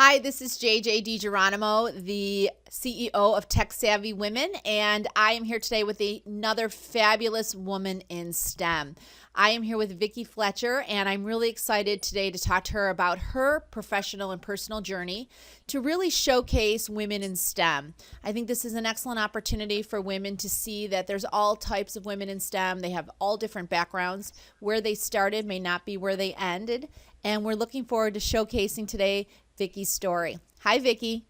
Hi, this is JJ DiGeronimo, the CEO of Tech Savvy Women, and I am here today with another fabulous woman in STEM. I am here with Vicki Fletcher, and I'm really excited today to talk to her about her professional and personal journey to really showcase women in STEM. I think this is an excellent opportunity for women to see that there's all types of women in STEM. They have all different backgrounds. Where they started may not be where they ended, and we're looking forward to showcasing today Vicki's story. Hi, Vicki.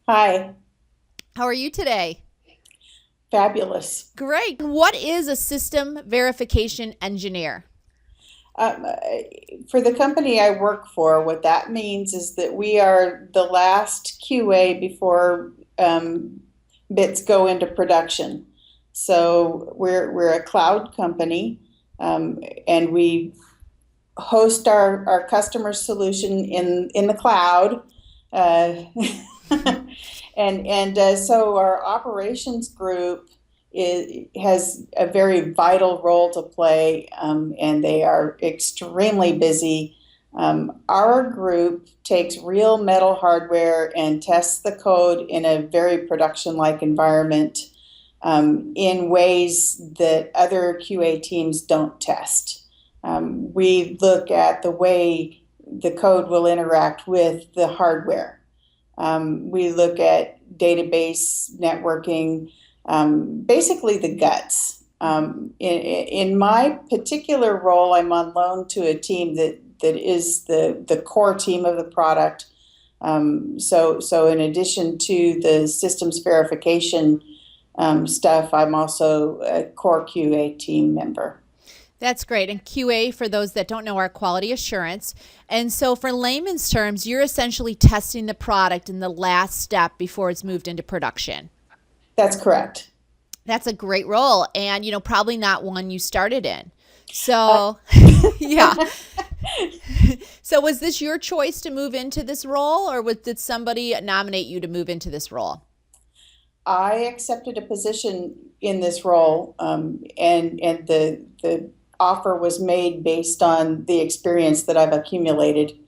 Hi, How are you today? fabulous. Great. What is a system verification engineer? Um, uh, for the company I work for, what that means is that we are the last QA before bits go into production. So we're a cloud company, and we host our customer solution in the cloud. Uh, so our operations group has a very vital role to play, and they are extremely busy. Our group takes real metal hardware and tests the code in a very production-like environment, in ways that other QA teams don't test. We look at the way the code will interact with the hardware. We look at database networking, basically the guts. In my particular role, I'm on loan to a team that is the core team of the product. So in addition to the systems verification stuff, I'm also a core QA team member. That's great. And QA, for those that don't know, are quality assurance. And so, for layman's terms, you're essentially testing the product in the last step before it's moved into production. That's correct. That's a great role, and probably not one you started in. Uh, So, yeah. So, was this your choice to move into this role, or did somebody nominate you to move into this role? I accepted a position in this role, and the offer was made based on the experience that I've accumulated,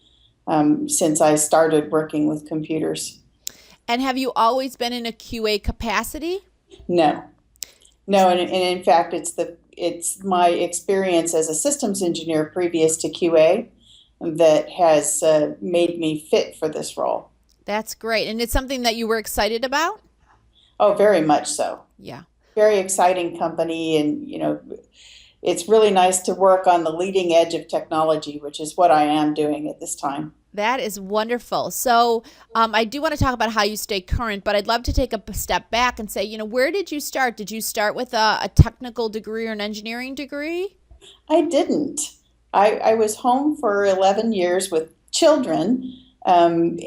since I started working with computers. And have you always been in a QA capacity? No, no, and in fact, it's my experience as a systems engineer previous to QA that has made me fit for this role. That's great. And it's something that you were excited about? Oh, very much so. Yeah. Very exciting company, and it's really nice to work on the leading edge of technology, which is what I am doing at this time. That is wonderful. So, I do want to talk about how you stay current, but I'd love to take a step back and say, where did you start? Did you start with a technical degree or an engineering degree? I didn't. I was home for 11 years with children, and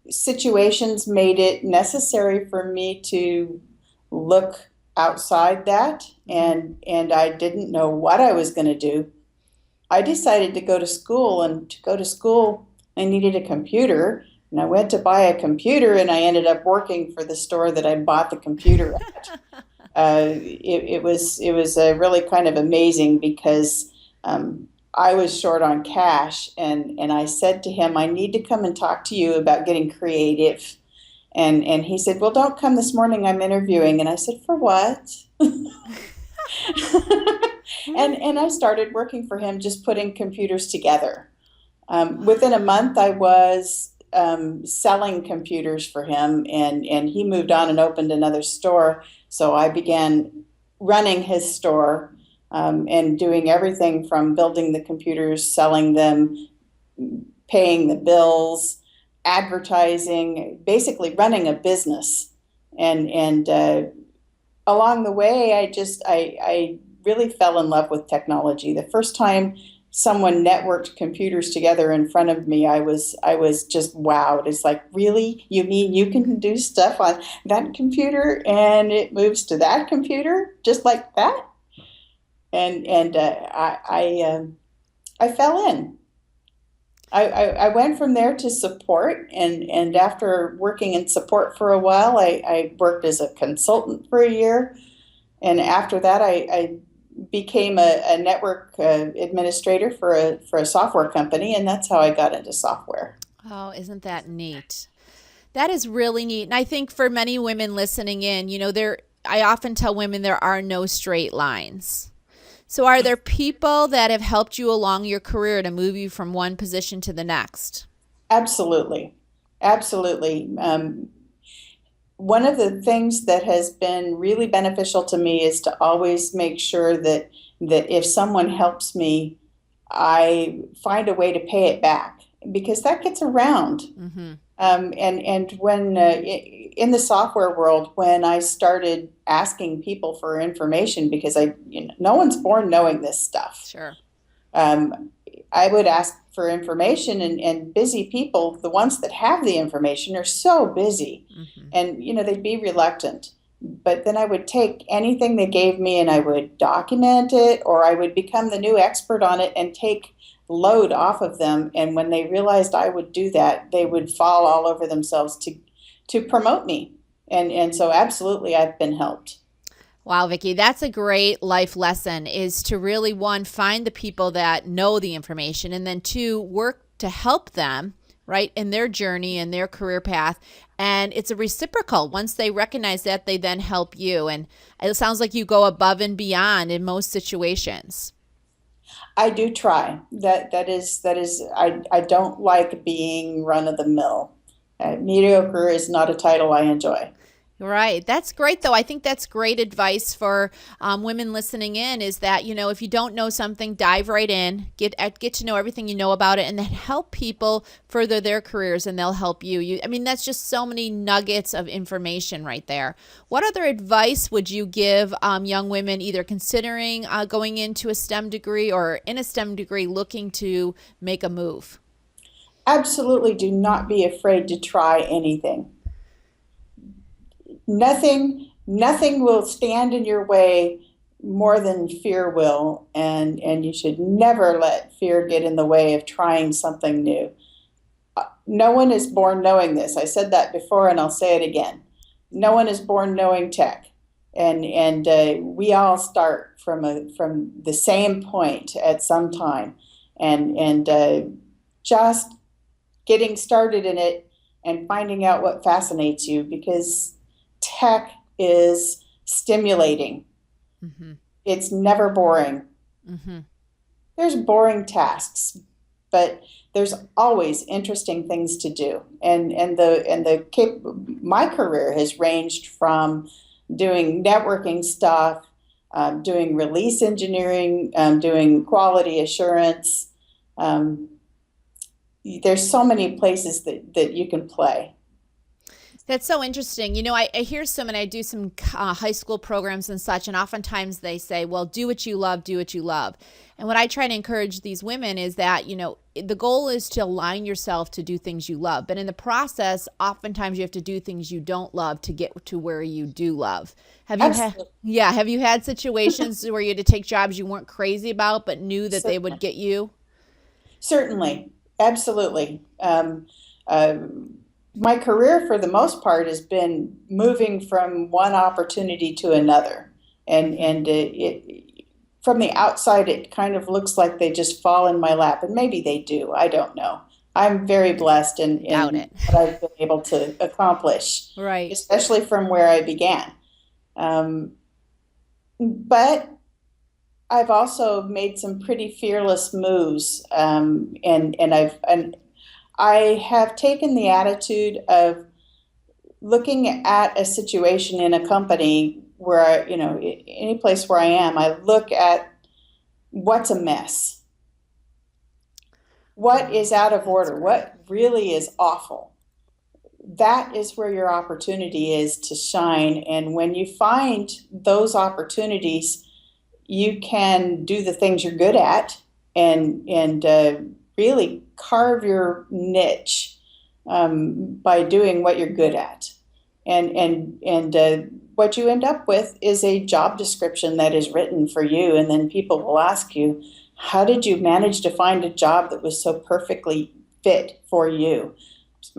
situations made it necessary for me to look outside that, Hmm. and I didn't know what I was going to do. I decided to go to school, and to go to school, I needed a computer, and I went to buy a computer, and I ended up working for the store that I bought the computer at. It was really kind of amazing because I was short on cash, and I said to him, I need to come and talk to you about getting creative. And he said, well, don't come this morning. I'm interviewing. And I said, for what? And I started working for him, just putting computers together. Within a month, I was selling computers for him, and he moved on and opened another store. So I began running his store, and doing everything from building the computers, selling them, paying the bills, advertising, basically running a business. And along the way, I really fell in love with technology. The first time someone networked computers together in front of me, I was just wowed. It's like, really? You mean you can do stuff on that computer and it moves to that computer just like that? And I fell in. I went from there to support, and after working in support for a while, I worked as a consultant for a year, and after that, I became a network administrator for a software company, and that's how I got into software. Oh, isn't that neat? That is really neat. And I think for many women listening in, I often tell women there are no straight lines. So are there people that have helped you along your career to move you from one position to the next? Absolutely. Absolutely. One of the things that has been really beneficial to me is to always make sure that if someone helps me, I find a way to pay it back because that gets around. Mm-hmm. And when in the software world, when I started asking people for information, because no one's born knowing this stuff. Sure. Um, I would ask for information, and busy people, the ones that have the information, are so busy, Mm-hmm. and they'd be reluctant. But then I would take anything they gave me and I would document it, or I would become the new expert on it and take load off of them. And when they realized I would do that, they would fall all over themselves to promote me. And so absolutely I've been helped. Wow, Vicki, that's a great life lesson, is to really, one, find the people that know the information, and then two, work to help them, right, in their journey and their career path. And it's a reciprocal. Once they recognize that, they then help you. And it sounds like you go above and beyond in most situations. I do try. That is I don't like being run of the mill. Mediocre is not a title I enjoy. Right. That's great, though. I think that's great advice for women listening in, is that, if you don't know something, dive right in, get to know everything you know about it, and then help people further their careers, and they'll help you. I mean, that's just so many nuggets of information right there. What other advice would you give young women either considering going into a STEM degree or in a STEM degree looking to make a move? Absolutely do not be afraid to try anything. Nothing will stand in your way more than fear will, and you should never let fear get in the way of trying something new. No one is born knowing this. I said that before, and I'll say it again. No one is born knowing tech, and we all start from the same point at some time, and just getting started in it and finding out what fascinates you, because tech is stimulating. Mm-hmm. It's never boring. Mm-hmm. There's boring tasks, but there's always interesting things to do. My career has ranged from doing networking stuff, doing release engineering, doing quality assurance. There's so many places that you can play. That's so interesting. I hear some, and I do some high school programs and such, and oftentimes they say, well, do what you love, do what you love. And what I try to encourage these women is that, the goal is to align yourself to do things you love. But in the process, oftentimes you have to do things you don't love to get to where you do love. Have you had situations where you had to take jobs you weren't crazy about, but knew that they would get you? Certainly. Absolutely. My career, for the most part, has been moving from one opportunity to another, and from the outside, it kind of looks like they just fall in my lap, and maybe they do. I don't know. I'm very blessed Doubt in it. what I've been able to accomplish, Right. especially from where I began. But I've also made some pretty fearless moves, and I have taken the attitude of looking at a situation in a company where, any place where I am, I look at what's a mess, what is out of order, what really is awful. That is where your opportunity is to shine. And when you find those opportunities, you can do the things you're good at, and really carve your niche by doing what you're good at. And what you end up with is a job description that is written for you, and then people will ask you, how did you manage to find a job that was so perfectly fit for you?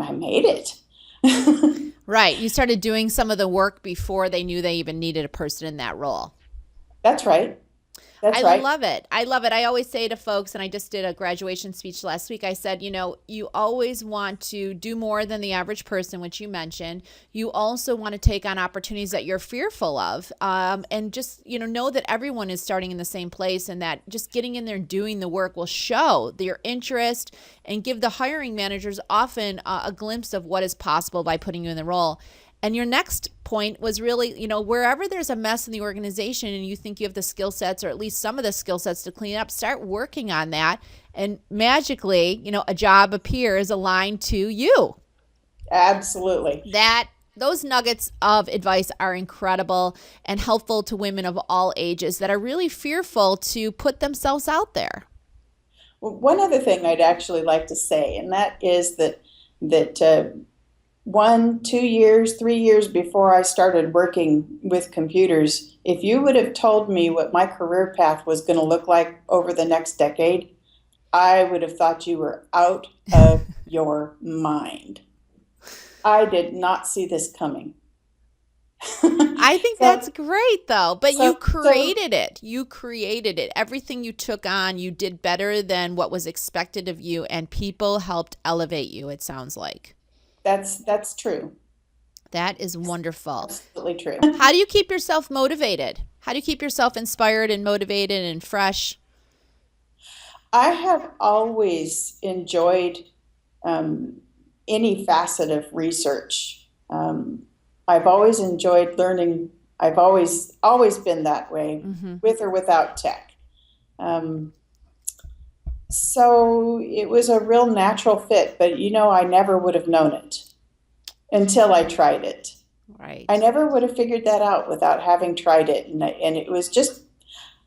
I made it. Right. You started doing some of the work before they knew they even needed a person in that role. That's right. That's I right. love it. I love it. I always say to folks, and I just did a graduation speech last week, I said, you always want to do more than the average person, which you mentioned. You also want to take on opportunities that you're fearful of. And just, know that everyone is starting in the same place, and that just getting in there and doing the work will show your interest and give the hiring managers often a glimpse of what is possible by putting you in the role. And your next point was really, wherever there's a mess in the organization and you think you have the skill sets, or at least some of the skill sets to clean up, start working on that. And magically, a job appears aligned to you. Absolutely. Those nuggets of advice are incredible and helpful to women of all ages that are really fearful to put themselves out there. Well, one other thing I'd actually like to say, and that is that 1, 2 years, 3 years before I started working with computers, if you would have told me what my career path was going to look like over the next decade, I would have thought you were out of your mind. I did not see this coming. I think that's great, though. But you created it. You created it. Everything you took on, you did better than what was expected of you, and people helped elevate you, it sounds like. That's true. That is wonderful. Absolutely true. How do you keep yourself motivated? How do you keep yourself inspired and motivated and fresh? I have always enjoyed any facet of research. I've always enjoyed learning. I've always been that way, with or without tech. So it was a real natural fit, but I never would have known it until I tried it. Right. I never would have figured that out without having tried it, and it was just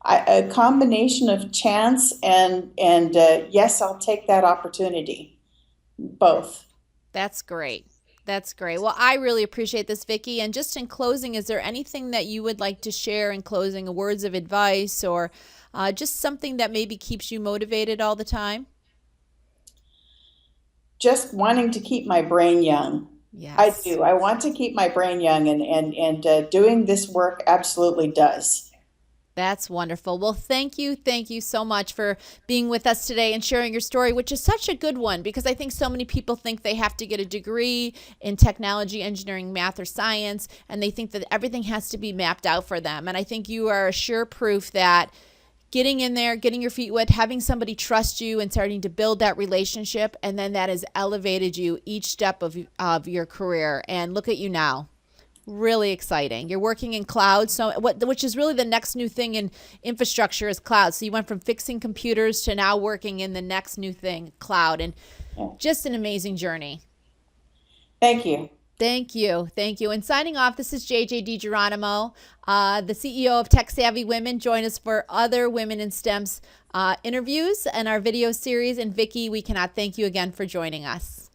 a combination of chance and yes, I'll take that opportunity. Both. That's great. That's great. Well, I really appreciate this, Vicki. And just in closing, is there anything that you would like to share in closing, words of advice, or just something that maybe keeps you motivated all the time? Just wanting to keep my brain young. Yes. I do. I want to keep my brain young, and doing this work absolutely does. That's wonderful. Well, thank you. Thank you so much for being with us today and sharing your story, which is such a good one, because I think so many people think they have to get a degree in technology, engineering, math, or science, and they think that everything has to be mapped out for them. And I think you are a sure proof that getting in there, getting your feet wet, having somebody trust you and starting to build that relationship, and then that has elevated you each step of your career. And look at you now. Really exciting. You're working in cloud, which is really the next new thing in infrastructure is cloud. So you went from fixing computers to now working in the next new thing, cloud, and just an amazing journey. Thank you. Thank you. Thank you. And signing off, this is JJ DiGeronimo, the CEO of Tech Savvy Women. Join us for other Women in STEM's interviews and our video series. And Vicki, we cannot thank you again for joining us.